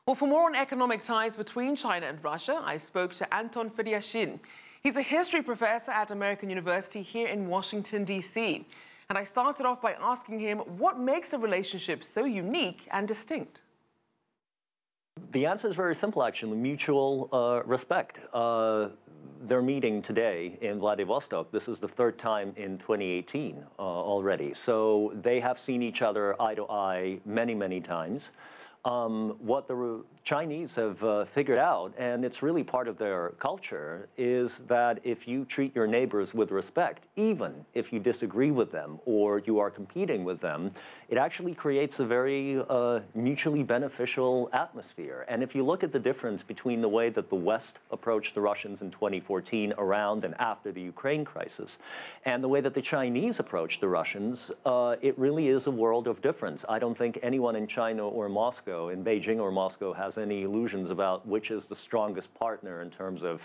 Well, for more on economic ties between China and Russia, I spoke to Anton Fedyashin. He's a history professor at American University here in Washington, D.C. And I started off by asking him what makes the relationship so unique and distinct. The answer is very simple, actually, mutual respect. They're meeting today in Vladivostok. This is the third time in 2018 already. So they have seen each other eye to eye many, many times. What the Chinese have figured out, and it's really part of their culture, is that if you treat your neighbors with respect, even if you disagree with them or you are competing with them, it actually creates a very mutually beneficial atmosphere. And if you look at the difference between the way that the West approached the Russians in 2014 around and after the Ukraine crisis, and the way that the Chinese approached the Russians, it really is a world of difference. I don't think anyone in China or Moscow, in Beijing or Moscow, has any illusions about which is the strongest partner in terms of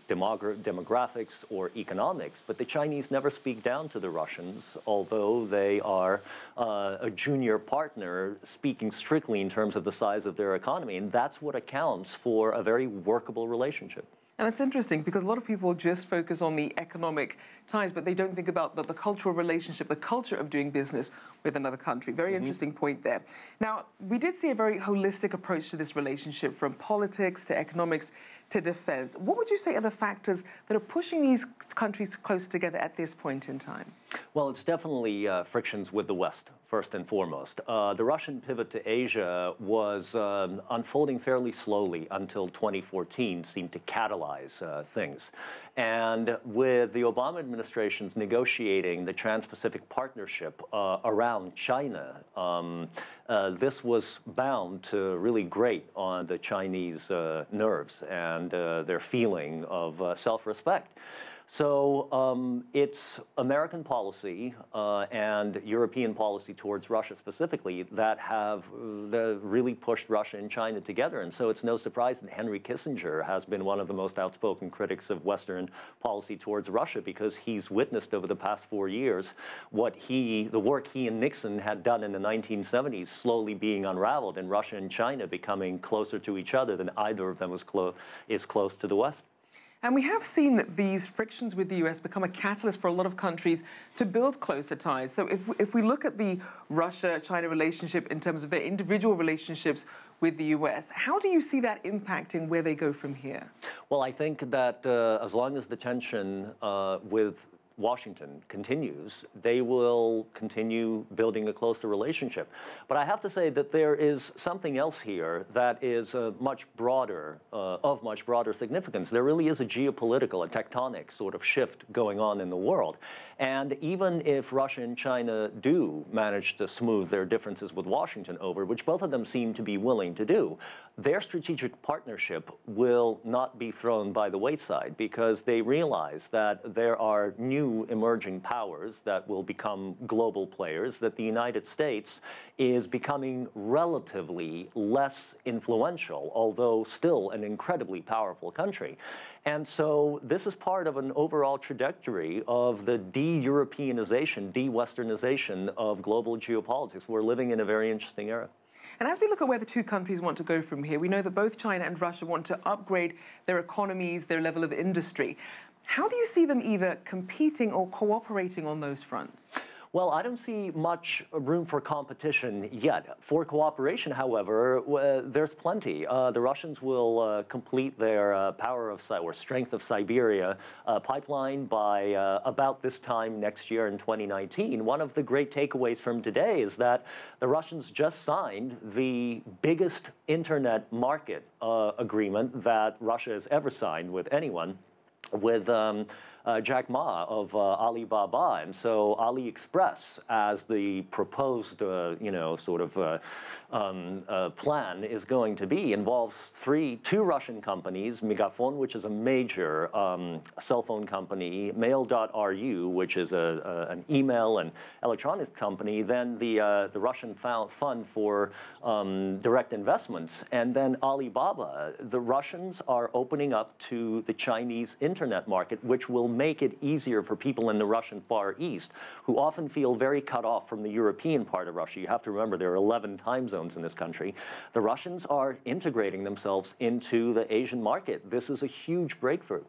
demographics or economics, but the Chinese never speak down to the Russians, although they are a junior partner speaking strictly in terms of the size of their economy, and that's what accounts for a very workable relationship. And it's interesting because a lot of people just focus on the economic ties, but they don't think about the cultural relationship, the culture of doing business with another country. Very interesting point there. Now, we did see a very holistic approach to this relationship, from politics to economics to defense. What would you say are the factors that are pushing these countries closer together at this point in time? Well, it's definitely frictions with the West, first and foremost. The Russian pivot to Asia was unfolding fairly slowly until 2014 seemed to catalyze things. And with the Obama administration's negotiating the Trans-Pacific Partnership around China, this was bound to really grate on the Chinese nerves and their feeling of self-respect. So it's American policy and European policy towards Russia specifically that have really pushed Russia and China together. And so it's no surprise that Henry Kissinger has been one of the most outspoken critics of Western policy towards Russia, because he's witnessed over the past 4 years the work he and Nixon had done in the 1970s slowly being unraveled, and Russia and China becoming closer to each other than either of them is close to the West. And we have seen that these frictions with the U.S. become a catalyst for a lot of countries to build closer ties. So if we look at the Russia-China relationship in terms of their individual relationships with the U.S., how do you see that impacting where they go from here? Well, I think that as long as the tension with Washington continues, they will continue building a closer relationship. But I have to say that there is something else here that is of much broader significance. There really is a geopolitical, a tectonic sort of shift going on in the world. And even if Russia and China do manage to smooth their differences with Washington over, which both of them seem to be willing to do, their strategic partnership will not be thrown by the wayside, because they realize that there are new emerging powers that will become global players, that the United States is becoming relatively less influential, although still an incredibly powerful country. And so this is part of an overall trajectory of the de-Europeanization, de-Westernization of global geopolitics. We're living in a very interesting era. And as we look at where the two countries want to go from here, we know that both China and Russia want to upgrade their economies, their level of industry. How do you see them either competing or cooperating on those fronts? Well, I don't see much room for competition yet. For cooperation, however, there's plenty. The Russians will complete their Strength of Siberia pipeline by about this time next year in 2019. One of the great takeaways from today is that the Russians just signed the biggest internet market agreement that Russia has ever signed with anyone, with Jack Ma of Alibaba. And so AliExpress, as the proposed, plan is going to be, involves two Russian companies: Megafon, which is a major cell phone company; Mail.ru, which is an email and electronics company; then the Russian Fund for Direct Investments, and then Alibaba. The Russians are opening up to the Chinese internet market, which will make it easier for people in the Russian Far East, who often feel very cut off from the European part of Russia. You have to remember there are 11 time zones in this country. The Russians are integrating themselves into the Asian market. This is a huge breakthrough.